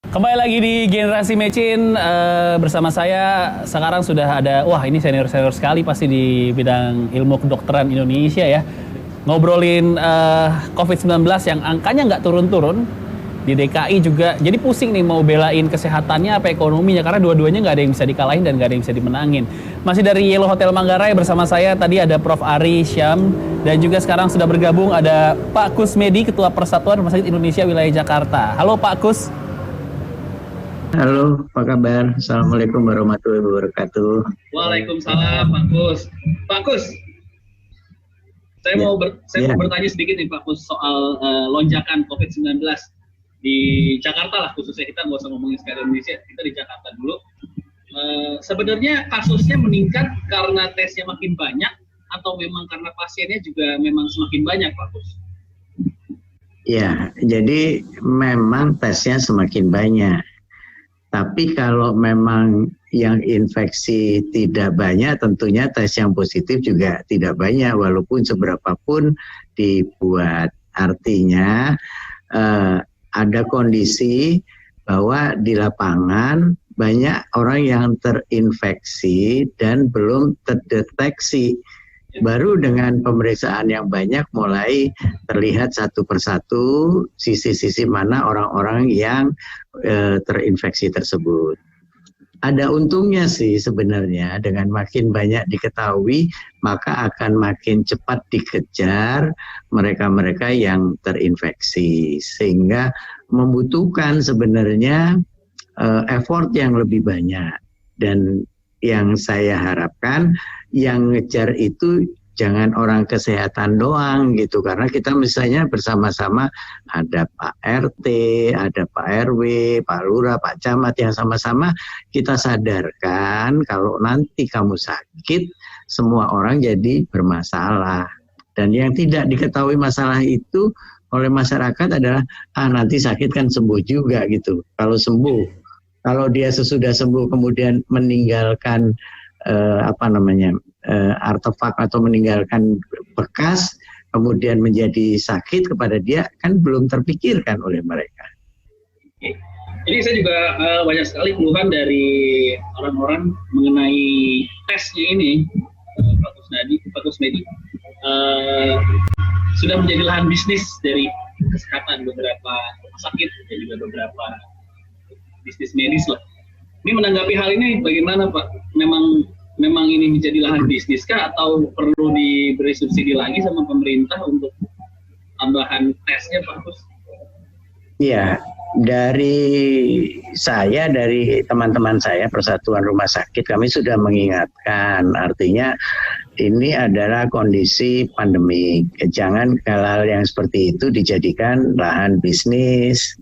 Kembali lagi di Generasi Mecin bersama saya. Sekarang sudah ada, wah ini senior-senior sekali pasti di bidang ilmu kedokteran Indonesia ya. Ngobrolin COVID-19 yang angkanya nggak turun-turun. Di DKI juga, jadi pusing nih mau belain kesehatannya apa ekonominya. Karena dua-duanya nggak ada yang bisa dikalahin dan nggak ada yang bisa dimenangin. Masih dari Yellow Hotel Manggarai bersama saya, tadi ada Prof. Ari Syam. Dan juga sekarang sudah bergabung ada Pak Kusmedi, Ketua Persatuan Rumah Sakit Indonesia Wilayah Jakarta. Halo Pak Kus. Halo, apa kabar? Assalamualaikum warahmatullahi wabarakatuh. Waalaikumsalam, Pak Kus. Pak Kus, saya mau bertanya sedikit nih Pak Kus soal lonjakan COVID-19 di Jakarta lah khususnya. Kita nggak usah ngomongin sekarang Indonesia, kita di Jakarta dulu. Sebenarnya kasusnya meningkat karena tesnya makin banyak atau memang karena pasiennya juga memang semakin banyak, Pak Kus? Ya, jadi memang tesnya semakin banyak. Tapi kalau memang yang infeksi tidak banyak, tentunya tes yang positif juga tidak banyak, walaupun seberapapun dibuat. Artinya ada kondisi bahwa di lapangan banyak orang yang terinfeksi dan belum terdeteksi. Baru dengan pemeriksaan yang banyak mulai terlihat satu persatu sisi-sisi mana orang-orang yang terinfeksi tersebut. Ada untungnya sih sebenarnya, dengan makin banyak diketahui maka akan makin cepat dikejar mereka-mereka yang terinfeksi, sehingga membutuhkan sebenarnya effort yang lebih banyak. Dan yang saya harapkan yang ngejar itu jangan orang kesehatan doang gitu, karena kita misalnya bersama-sama ada Pak RT, ada Pak RW, Pak Lurah, Pak Camat yang sama-sama kita sadarkan kalau nanti kamu sakit semua orang jadi bermasalah. Dan yang tidak diketahui masalah itu oleh masyarakat adalah nanti sakit kan sembuh juga gitu. Kalau dia sesudah sembuh kemudian meninggalkan artefak atau meninggalkan bekas, kemudian menjadi sakit kepada dia, kan belum terpikirkan oleh mereka. Jadi saya juga banyak sekali keluhan dari orang-orang mengenai tesnya ini, Pak Kusmedi, sudah menjadi lahan bisnis dari kesehatan beberapa rumah sakit dan juga beberapa bisnis medis lah. Ini menanggapi hal ini bagaimana Pak? Memang ini menjadi lahan bisnis kah atau perlu diberi subsidi lagi sama pemerintah untuk tambahan tesnya Pak Kus? Iya, dari teman-teman saya Persatuan Rumah Sakit, kami sudah mengingatkan, artinya ini adalah kondisi pandemi. Jangan hal-hal yang seperti itu dijadikan lahan bisnis.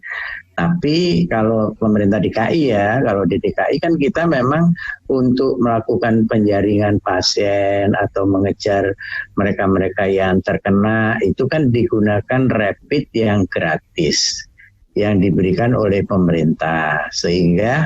Tapi kalau pemerintah DKI kalau di DKI kan kita memang untuk melakukan penjaringan pasien atau mengejar mereka-mereka yang terkena, itu kan digunakan rapid yang gratis yang diberikan oleh pemerintah, sehingga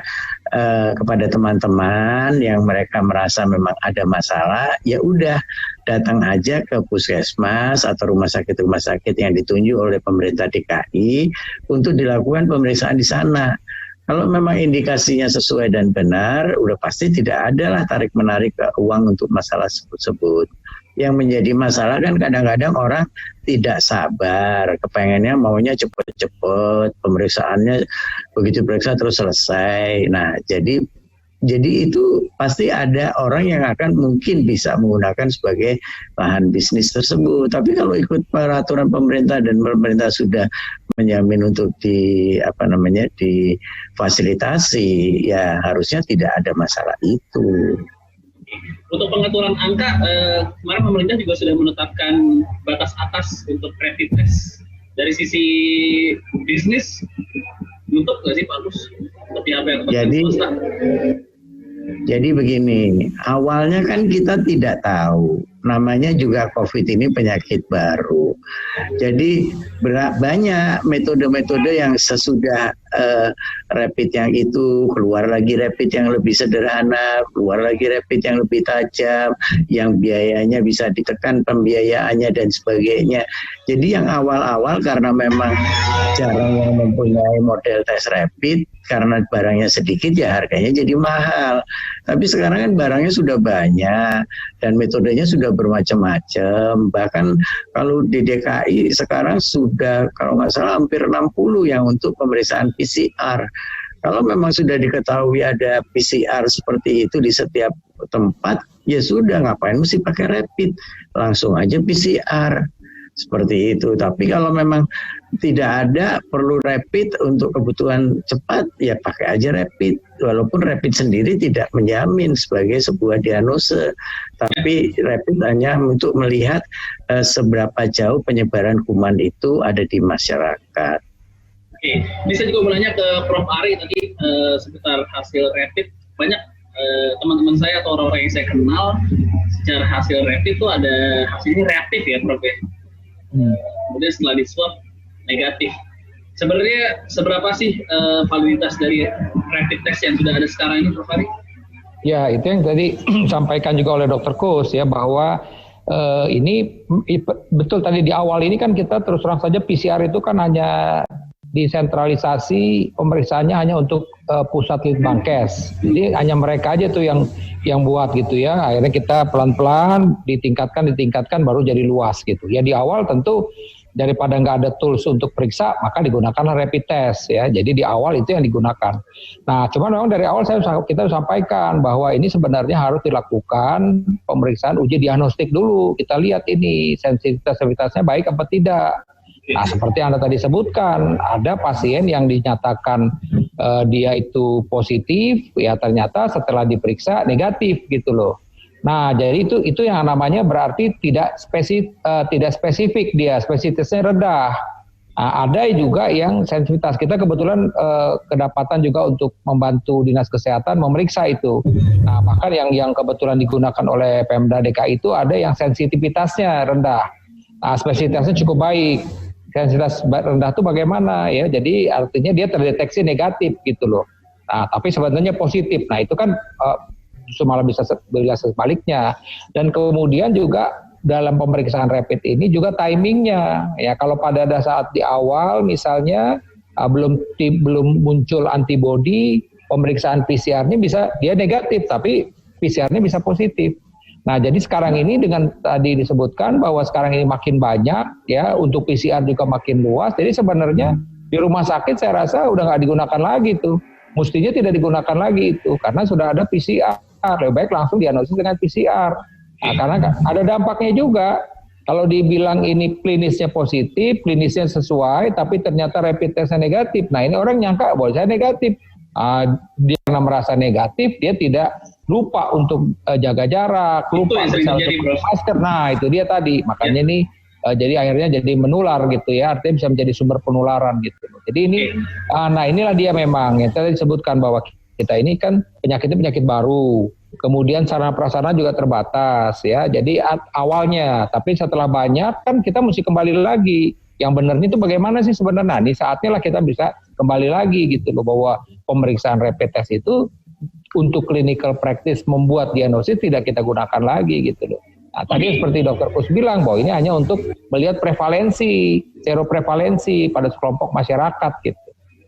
kepada teman-teman yang mereka merasa memang ada masalah, ya udah datang aja ke puskesmas atau rumah sakit yang ditunjuk oleh pemerintah DKI untuk dilakukan pemeriksaan di sana. Kalau memang indikasinya sesuai dan benar, udah pasti tidak ada lah tarik-menarik uang untuk masalah tersebut. Yang menjadi masalah kan kadang-kadang orang tidak sabar, kepengennya maunya cepet-cepet, pemeriksaannya begitu periksa terus selesai. Nah, jadi itu pasti ada orang yang akan mungkin bisa menggunakan sebagai lahan bisnis tersebut. Tapi kalau ikut peraturan pemerintah dan pemerintah sudah menjamin untuk difasilitasi, ya harusnya tidak ada masalah itu. Untuk pengaturan angka, kemarin pemerintah juga sudah menetapkan batas atas untuk rapid test. Dari sisi bisnis, nutup nggak sih Pak Kus? Jadi begini, awalnya kan kita tidak tahu namanya juga COVID ini penyakit baru. Jadi banyak metode-metode yang sesudah rapid yang itu, keluar lagi rapid yang lebih sederhana, keluar lagi rapid yang lebih tajam, yang biayanya bisa ditekan pembiayaannya dan sebagainya. Jadi yang awal-awal karena memang jarang yang mempunyai model tes rapid, karena barangnya sedikit ya harganya jadi mahal. Tapi sekarang kan barangnya sudah banyak dan metodenya sudah bermacam-macam. Bahkan kalau di DKI sekarang sudah kalau nggak salah hampir 60 yang untuk pemeriksaan PCR. Kalau memang sudah diketahui ada PCR seperti itu di setiap tempat, ya sudah ngapain mesti pakai rapid, langsung aja PCR. Seperti itu. Tapi kalau memang tidak ada perlu rapid untuk kebutuhan cepat, ya pakai aja rapid. Walaupun rapid sendiri tidak menjamin sebagai sebuah diagnose, tapi rapid hanya untuk melihat seberapa jauh penyebaran kuman itu ada di masyarakat. Oke, ini saya juga mau nanya ke Prof. Ari tadi seputar hasil rapid. Banyak teman-teman saya atau orang-orang yang saya kenal secara hasil rapid itu ada hasilnya reaktif ya, Prof. Kemudian setelah di swab negatif. Sebenarnya seberapa sih validitas dari rapid test yang sudah ada sekarang ini, Prof. Ari? Ya, itu yang tadi sampaikan juga oleh Dr. Kus ya, bahwa ini betul tadi di awal ini kan kita terus terang saja PCR itu kan hanya disentralisasi, pemeriksaannya hanya untuk pusat Litbangkes. Jadi hanya mereka aja tuh yang buat gitu ya. Akhirnya kita pelan-pelan ditingkatkan baru jadi luas gitu. Ya di awal tentu daripada nggak ada tools untuk periksa, maka digunakanlah rapid test ya. Jadi di awal itu yang digunakan. Nah, cuman memang dari awal kita sampaikan bahwa ini sebenarnya harus dilakukan pemeriksaan uji diagnostik dulu. Kita lihat ini sensitivitasnya baik apa tidak. Nah, seperti yang Anda tadi sebutkan, ada pasien yang dinyatakan dia itu positif, ya ternyata setelah diperiksa negatif gitu loh. Nah, jadi itu yang namanya berarti tidak spesifik dia, spesifitasnya rendah. Nah, ada juga yang sensitivitas kita kebetulan kedapatan juga untuk membantu Dinas Kesehatan memeriksa itu. Nah, bahkan yang kebetulan digunakan oleh Pemda DKI itu ada yang sensitivitasnya rendah. Nah, spesifitasnya cukup baik. Sensitivitas rendah itu bagaimana ya? Jadi artinya dia terdeteksi negatif gitu loh. Nah, tapi sebenarnya positif. Nah, itu kan justru malah bisa sebaliknya. Dan kemudian juga dalam pemeriksaan rapid ini juga timingnya. Ya, kalau pada saat di awal misalnya belum muncul antibodi, pemeriksaan PCR-nya bisa dia negatif, tapi PCR-nya bisa positif. Nah, jadi sekarang ini dengan tadi disebutkan bahwa sekarang ini makin banyak ya, untuk PCR juga makin luas. Jadi sebenarnya di rumah sakit saya rasa udah nggak digunakan lagi tuh. Mestinya tidak digunakan lagi itu karena sudah ada PCR. Lebih baik langsung diagnosis dengan PCR. Nah, karena ada dampaknya juga. Kalau dibilang ini klinisnya positif, klinisnya sesuai, tapi ternyata rapid testnya negatif. Nah, ini orang nyangka bahwa saya negatif. Dia karena merasa negatif, dia tidak lupa untuk jaga jarak, lupa misalnya masker. Nah, itu dia tadi. Makanya ini jadi akhirnya jadi menular gitu ya. Artinya bisa menjadi sumber penularan gitu. Jadi ini, nah inilah dia memang yang tadi disebutkan bahwa kita ini kan penyakitnya penyakit baru. Kemudian sarana prasarana juga terbatas ya. Jadi awalnya, tapi setelah banyak kan kita mesti kembali lagi. Yang benarnya itu bagaimana sih sebenarnya? Nah, ini saatnya lah kita bisa kembali lagi gitu loh, bahwa pemeriksaan rapid test itu untuk clinical practice membuat diagnosis tidak kita gunakan lagi gitu loh. Nah, tadi seperti Dr. Kus bilang bahwa ini hanya untuk melihat prevalensi, seroprevalensi pada sekelompok masyarakat gitu.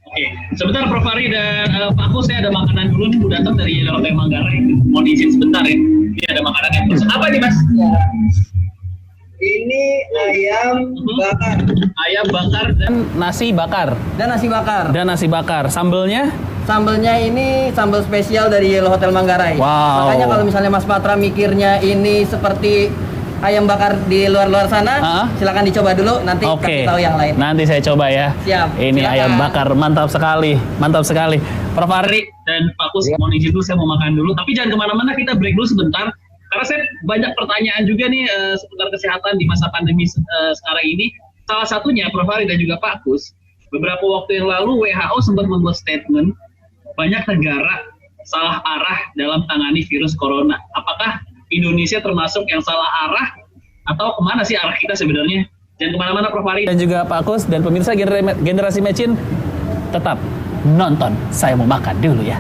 Oke, sebentar Prof. Ari dan Pak Kus, saya ada makanan dulu nih, udah datang dari Yellow Hotel Manggarai. Mohon izin sebentar ya. Ini ada makanan yang terus. Apa nih Mas? Ya. Ini ayam bakar. Ayam bakar dan nasi bakar. Dan nasi bakar. Sambelnya? Sambelnya ini sambal spesial dari Yellow Hotel Manggarai. Wow. Makanya kalau misalnya Mas Patra mikirnya ini seperti ayam bakar di luar sana, silakan dicoba dulu, nanti kasih tahu yang lain. Nanti saya coba ya. Siap. Ini silakan. Ayam bakar, mantap sekali. Prof. Ari dan Pak Kus, mohon izin dulu, saya mau makan dulu. Tapi jangan kemana-mana, kita break dulu sebentar. Karena saya banyak pertanyaan juga nih seputar kesehatan di masa pandemi sekarang ini. Salah satunya, Prof. Ari dan juga Pak Kus, beberapa waktu yang lalu WHO sempat membuat statement banyak negara salah arah dalam tangani virus corona. Apakah Indonesia termasuk yang salah arah atau kemana sih arah kita sebenarnya? Jangan kemana-mana Prof. Ari. Dan juga Pak Kus dan pemirsa generasi Mecin tetap nonton Saya Mau Makan dulu ya.